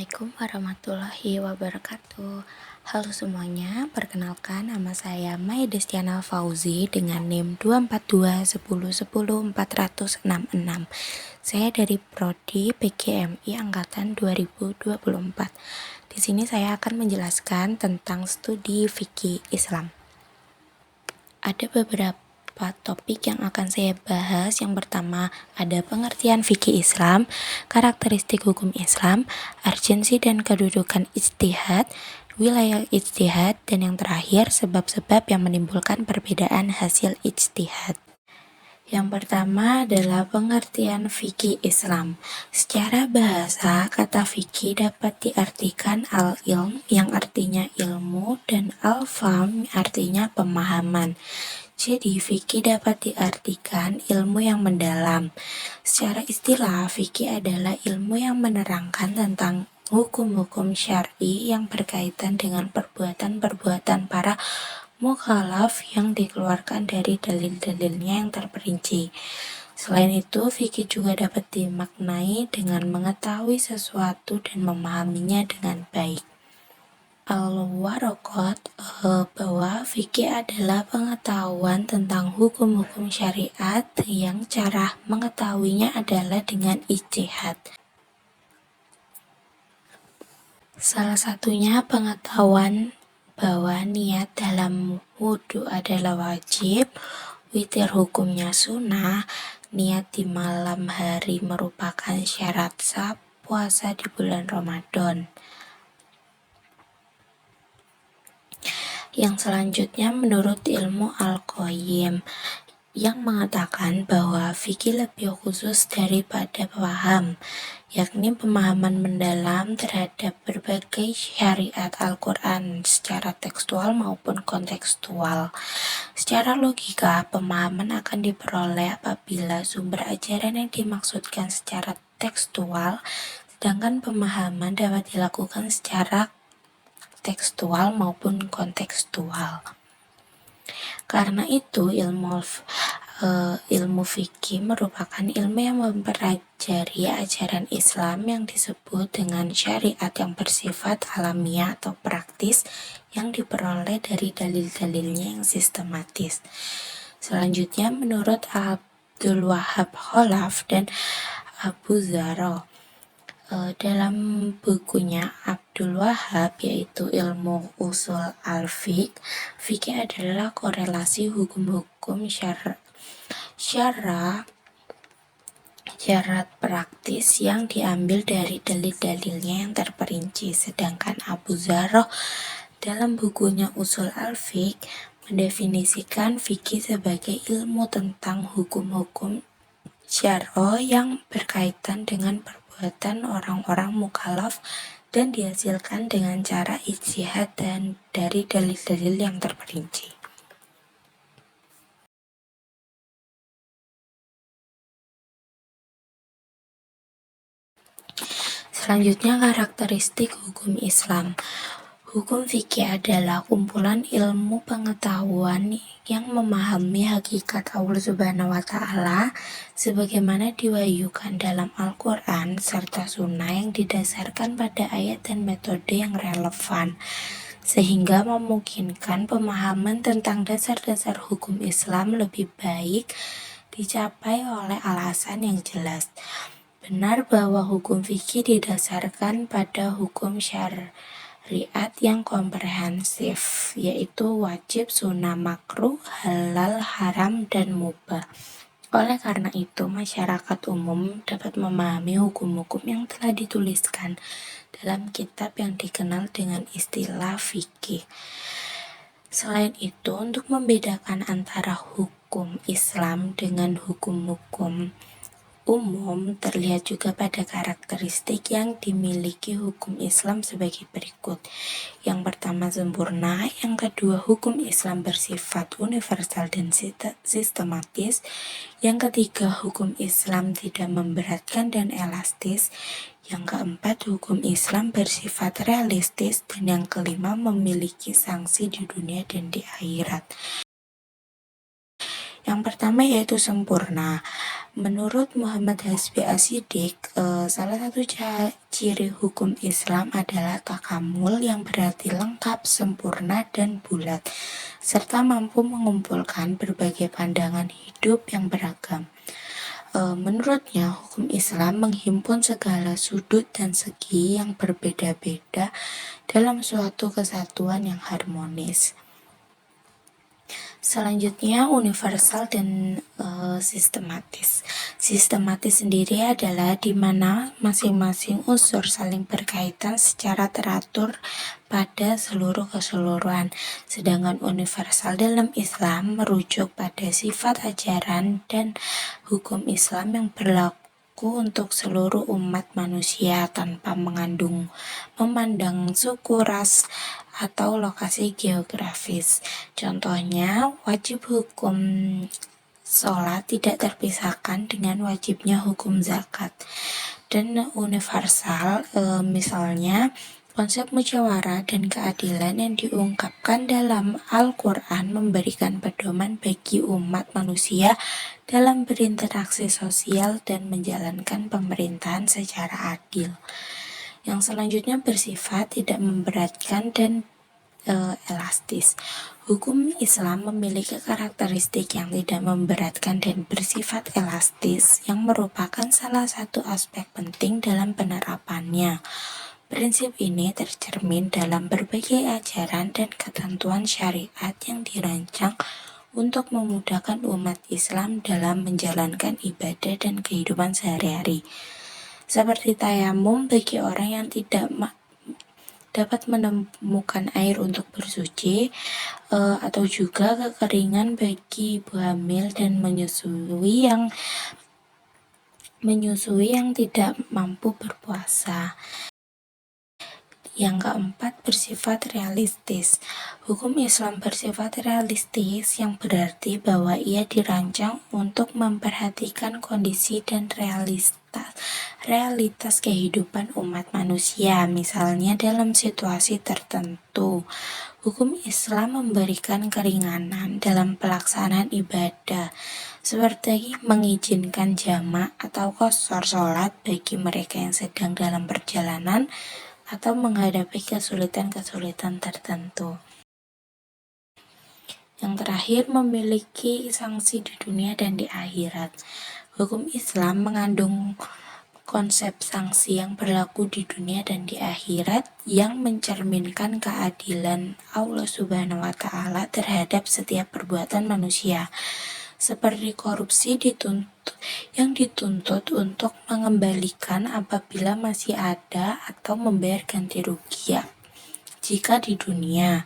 Assalamualaikum warahmatullahi wabarakatuh. Halo semuanya, perkenalkan nama saya Maya Destiana Fauzi dengan NIM 24210104066. Saya dari Prodi PGMI angkatan 2024. Di sini saya akan menjelaskan tentang studi fikih Islam. Ada beberapa topik yang akan saya bahas. Yang pertama, ada pengertian fikih Islam, karakteristik hukum Islam, urgensi dan kedudukan ijtihad, wilayah ijtihad, dan yang terakhir, sebab-sebab yang menimbulkan perbedaan hasil ijtihad. Yang pertama adalah pengertian fikih Islam. Secara bahasa, kata fikih dapat diartikan al-ilm yang artinya ilmu dan al-fahm artinya pemahaman. Jadi, fikih dapat diartikan ilmu yang mendalam. Secara istilah, fikih adalah ilmu yang menerangkan tentang hukum-hukum syar'i yang berkaitan dengan perbuatan-perbuatan para mukhalaf yang dikeluarkan dari dalil-dalilnya yang terperinci. Selain itu, fikih juga dapat dimaknai dengan mengetahui sesuatu dan memahaminya dengan baik. Al-Waraqat bahwa fikih adalah pengetahuan tentang hukum-hukum syariat yang cara mengetahuinya adalah dengan ijtihad. Salah satunya pengetahuan bahwa niat dalam wudhu adalah wajib, witir hukumnya sunnah, niat di malam hari merupakan syarat sah puasa di bulan Ramadan. Yang selanjutnya menurut ilmu Al-Qayyim yang mengatakan bahwa fikih lebih khusus daripada paham, yakni pemahaman mendalam terhadap berbagai syariat Al-Quran secara tekstual maupun kontekstual. Secara logika, pemahaman akan diperoleh apabila sumber ajaran yang dimaksudkan secara tekstual, sedangkan pemahaman dapat dilakukan secara tekstual maupun kontekstual. Karena itu, ilmu fikih merupakan ilmu yang mempelajari ajaran Islam yang disebut dengan syariat yang bersifat alamiah atau praktis yang diperoleh dari dalil-dalilnya yang sistematis. Selanjutnya, menurut Abdul Wahab Khalaf dan Abu Zaro, dalam bukunya Abdul Wahab yaitu Ilmu Usul Al-Fiqh, fikih adalah korelasi hukum-hukum syarat praktis yang diambil dari dalil-dalilnya yang terperinci. Sedangkan Abu Zarroh dalam bukunya Usul Al-Fiqh mendefinisikan fikih sebagai ilmu tentang hukum-hukum syar'ah yang berkaitan dengan perbuatan orang-orang mukallaf dan dihasilkan dengan cara ijtihad dan dari dalil-dalil yang terperinci. Selanjutnya, karakteristik hukum Islam. Hukum fikih adalah kumpulan ilmu pengetahuan yang memahami hakikat Allah Subhanahu wa Ta'ala sebagaimana diwahyukan dalam Al-Quran serta sunnah yang didasarkan pada ayat dan metode yang relevan, sehingga memungkinkan pemahaman tentang dasar-dasar hukum Islam lebih baik dicapai oleh alasan yang jelas. Benar bahwa hukum fikih didasarkan pada hukum syariat yang komprehensif, yaitu wajib, sunnah, makruh, halal, haram, dan mubah. Oleh karena itu, masyarakat umum dapat memahami hukum-hukum yang telah dituliskan dalam kitab yang dikenal dengan istilah fikih. Selain itu, untuk membedakan antara hukum Islam dengan hukum-hukum umum terlihat juga pada karakteristik yang dimiliki hukum Islam sebagai berikut. Yang pertama, sempurna. Yang kedua, hukum Islam bersifat universal dan sistematis. Yang ketiga, hukum Islam tidak memberatkan dan elastis. Yang keempat, hukum Islam bersifat realistis. Dan yang kelima, memiliki sanksi di dunia dan di akhirat. Yang pertama yaitu sempurna. Menurut Muhammad Hasbi Ashidik, salah satu ciri hukum Islam adalah takamul, yang berarti lengkap, sempurna, dan bulat, serta mampu mengumpulkan berbagai pandangan hidup yang beragam. Menurutnya, hukum Islam menghimpun segala sudut dan segi yang berbeda-beda dalam suatu kesatuan yang harmonis. Selanjutnya, universal dan sistematis. Sistematis sendiri adalah di mana masing-masing unsur saling berkaitan secara teratur pada seluruh keseluruhan. Sedangkan universal dalam Islam merujuk pada sifat ajaran dan hukum Islam yang berlaku untuk seluruh umat manusia tanpa memandang suku, ras, atau lokasi geografis. Contohnya, wajib hukum sholat tidak terpisahkan dengan wajibnya hukum zakat. Dan universal, misalnya konsep musyawarah dan keadilan yang diungkapkan dalam Al-Quran memberikan pedoman bagi umat manusia dalam berinteraksi sosial dan menjalankan pemerintahan secara adil. Yang selanjutnya bersifat tidak memberatkan dan elastis. Hukum Islam memiliki karakteristik yang tidak memberatkan dan bersifat elastis, yang merupakan salah satu aspek penting dalam penerapannya. Prinsip ini tercermin dalam berbagai ajaran dan ketentuan syariat yang dirancang untuk memudahkan umat Islam dalam menjalankan ibadah dan kehidupan sehari-hari. Seperti tayamum bagi orang yang tidak dapat menemukan air untuk bersuci, atau juga kekeringan bagi ibu hamil dan menyusui yang tidak mampu berpuasa. Yang keempat, bersifat realistis. Hukum Islam bersifat realistis, yang berarti bahwa ia dirancang untuk memperhatikan kondisi dan realitas kehidupan umat manusia. Misalnya dalam situasi tertentu, hukum Islam memberikan keringanan dalam pelaksanaan ibadah, seperti mengizinkan jamak atau qashar sholat bagi mereka yang sedang dalam perjalanan atau menghadapi kesulitan-kesulitan tertentu. Yang terakhir, memiliki sanksi di dunia dan di akhirat. Hukum Islam mengandung konsep sanksi yang berlaku di dunia dan di akhirat, yang mencerminkan keadilan Allah Subhanahu wa Ta'ala terhadap setiap perbuatan manusia, seperti korupsi yang dituntut untuk mengembalikan apabila masih ada, atau membayar ganti rugi jika di dunia.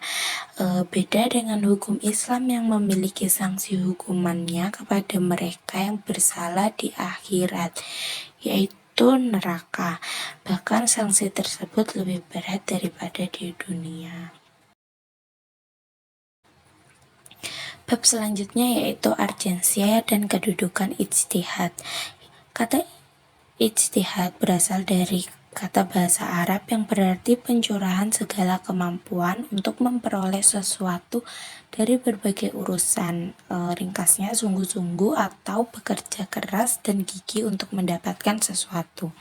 Beda dengan hukum Islam yang memiliki sanksi hukumannya kepada mereka yang bersalah di akhirat, yaitu neraka. Bahkan sanksi tersebut lebih berat daripada di dunia. Bab selanjutnya yaitu urgensia dan kedudukan ijtihad. Kata ijtihad berasal dari kata bahasa Arab yang berarti pencurahan segala kemampuan untuk memperoleh sesuatu dari berbagai urusan. Ringkasnya, sungguh-sungguh atau bekerja keras dan gigih untuk mendapatkan sesuatu.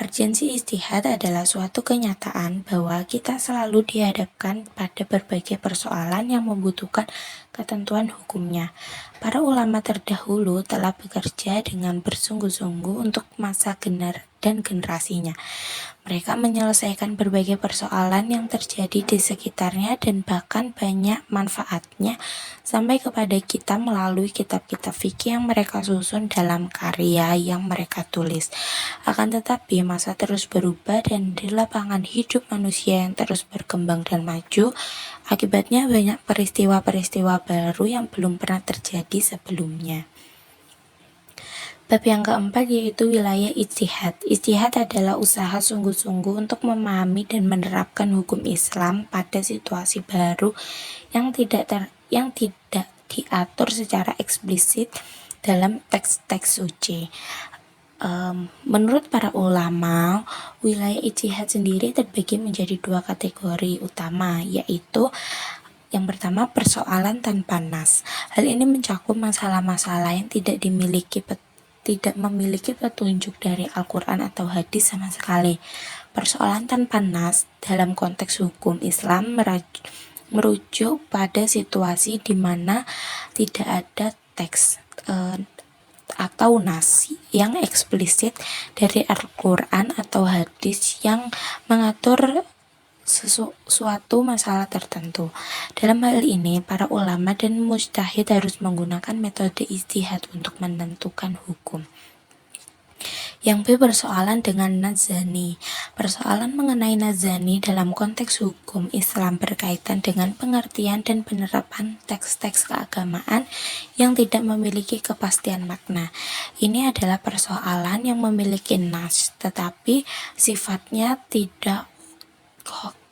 Urgensi ijtihad adalah suatu kenyataan bahwa kita selalu dihadapkan pada berbagai persoalan yang membutuhkan ketentuan hukumnya. Para ulama terdahulu telah bekerja dengan bersungguh-sungguh untuk masa dan generasinya. Mereka menyelesaikan berbagai persoalan yang terjadi di sekitarnya dan bahkan banyak manfaatnya sampai kepada kita melalui kitab-kitab fikih yang mereka susun dalam karya yang mereka tulis. Akan tetapi masa terus berubah dan di lapangan hidup manusia yang terus berkembang dan maju, akibatnya banyak peristiwa-peristiwa baru yang belum pernah terjadi sebelumnya. Bab yang keempat yaitu wilayah ijtihad. Ijtihad adalah usaha sungguh-sungguh untuk memahami dan menerapkan hukum Islam pada situasi baru yang tidak diatur secara eksplisit dalam teks-teks suci. Menurut para ulama, wilayah ijtihad sendiri terbagi menjadi dua kategori utama, yaitu Yang pertama, persoalan tanpa nas. Hal ini mencakup masalah-masalah yang tidak memiliki petunjuk dari Al-Quran atau hadis sama sekali. Persoalan tanpa nas dalam konteks hukum Islam merujuk pada situasi di mana tidak ada teks atau nas yang eksplisit dari Al-Quran atau hadis yang mengatur suatu masalah tertentu. Dalam hal ini, para ulama dan mujtahid harus menggunakan metode ijtihad untuk menentukan hukum. Yang B, persoalan dengan nazani. Persoalan mengenai nazani dalam konteks hukum Islam berkaitan dengan pengertian dan penerapan teks-teks keagamaan yang tidak memiliki kepastian makna. Ini adalah persoalan yang memiliki nas, tetapi sifatnya tidak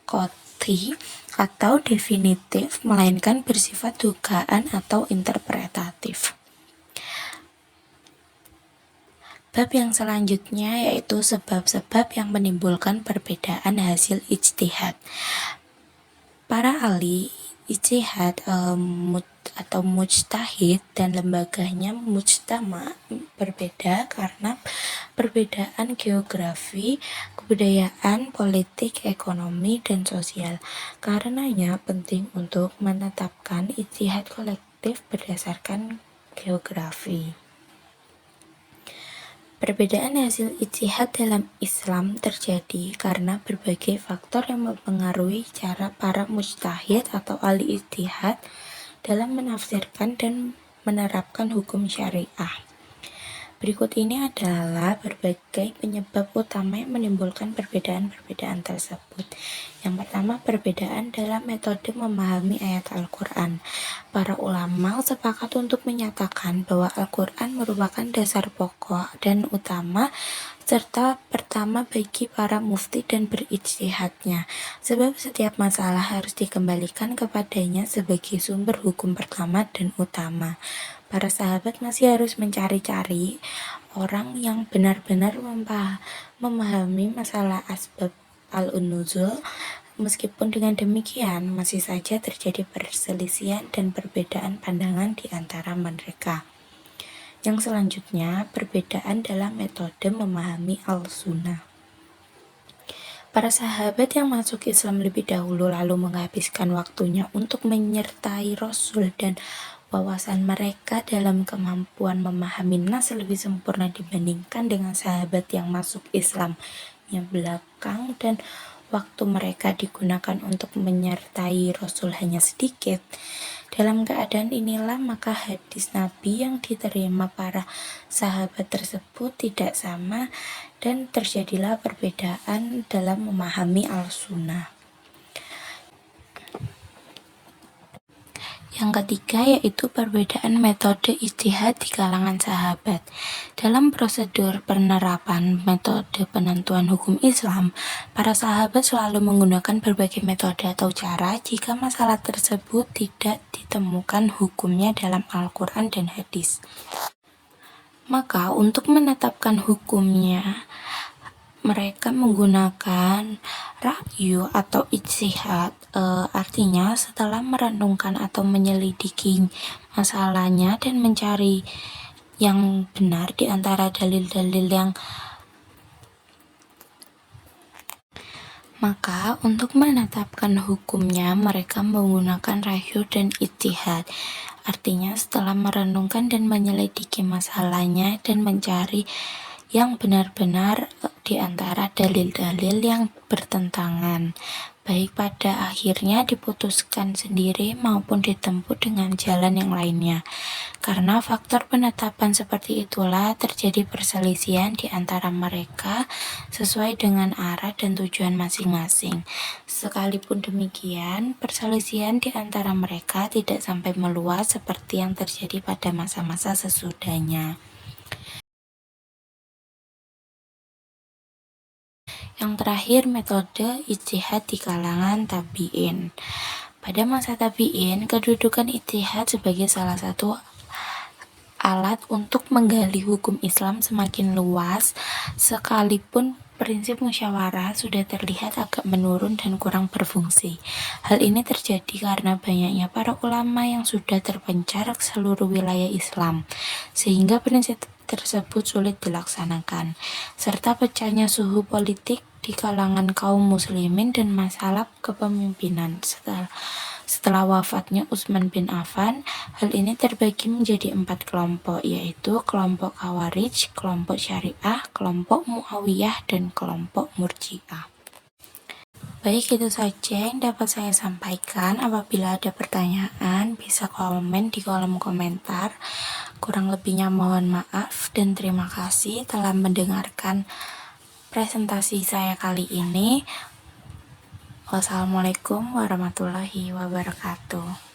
qot'i atau definitif, melainkan bersifat dugaan atau interpretatif. Bab yang selanjutnya yaitu sebab-sebab yang menimbulkan perbedaan hasil ijtihad. Para ahli ijtihad atau mujtahid dan lembaganya mujtama berbeda karena perbedaan geografi, kebudayaan, politik, ekonomi, dan sosial. Karenanya penting untuk menetapkan ijtihad kolektif berdasarkan geografi. Perbedaan hasil ijtihad dalam Islam terjadi karena berbagai faktor yang mempengaruhi cara para mujtahid atau ahli ijtihad dalam menafsirkan dan menerapkan hukum syariah. Berikut ini adalah berbagai penyebab utama yang menimbulkan perbedaan-perbedaan tersebut. Yang pertama, perbedaan dalam metode memahami ayat Al-Quran. Para ulama sepakat untuk menyatakan bahwa Al-Quran merupakan dasar pokok dan utama serta pertama bagi para mufti dan berijtihadnya, sebab setiap masalah harus dikembalikan kepadanya sebagai sumber hukum pertama dan utama. Para sahabat masih harus mencari-cari orang yang benar-benar memahami masalah asbab al-nuzul. Meskipun dengan demikian, masih saja terjadi perselisihan dan perbedaan pandangan di antara mereka. Yang selanjutnya, perbedaan dalam metode memahami al-sunnah. Para sahabat yang masuk Islam lebih dahulu lalu menghabiskan waktunya untuk menyertai Rasul dan wawasan mereka dalam kemampuan memahami nas lebih sempurna dibandingkan dengan sahabat yang masuk Islam yang belakang dan waktu mereka digunakan untuk menyertai Rasul hanya sedikit. Dalam keadaan inilah maka hadis Nabi yang diterima para sahabat tersebut tidak sama dan terjadilah perbedaan dalam memahami al-sunnah. Yang ketiga yaitu perbedaan metode ijtihad di kalangan sahabat. Dalam prosedur penerapan metode penentuan hukum Islam, para sahabat selalu menggunakan berbagai metode atau cara jika masalah tersebut tidak ditemukan hukumnya dalam Al-Quran dan hadis. Maka untuk menetapkan hukumnya, mereka menggunakan ra'yu atau ijtihad, artinya setelah merenungkan atau menyelidiki masalahnya dan mencari yang benar di antara dalil-dalil yang maka untuk menetapkan hukumnya mereka menggunakan ra'yu dan ijtihad. Artinya setelah merenungkan dan menyelidiki masalahnya dan mencari yang benar-benar di antara dalil-dalil yang bertentangan, baik pada akhirnya diputuskan sendiri maupun ditempuh dengan jalan yang lainnya. Karena faktor penetapan seperti itulah terjadi perselisihan di antara mereka sesuai dengan arah dan tujuan masing-masing. Sekalipun demikian, perselisihan di antara mereka tidak sampai meluas seperti yang terjadi pada masa-masa sesudahnya. Yang terakhir, metode ijtihad di kalangan tabi'in. Pada masa tabi'in, kedudukan ijtihad sebagai salah satu alat untuk menggali hukum Islam semakin luas, sekalipun prinsip musyawarah sudah terlihat agak menurun dan kurang berfungsi. Hal ini terjadi karena banyaknya para ulama yang sudah terpencar ke seluruh wilayah Islam, sehingga prinsip tersebut sulit dilaksanakan, serta pecahnya suhu politik di kalangan kaum muslimin dan masalah kepemimpinan. Setelah wafatnya Utsman bin Affan, hal ini terbagi menjadi 4 kelompok, yaitu kelompok Khawarij, kelompok Syariah, kelompok Muawiyah, dan kelompok Murji'ah. Baik, itu saja yang dapat saya sampaikan. Apabila ada pertanyaan, bisa komen di kolom komentar. Kurang lebihnya mohon maaf dan terima kasih telah mendengarkan presentasi saya kali ini. Wassalamualaikum warahmatullahi wabarakatuh.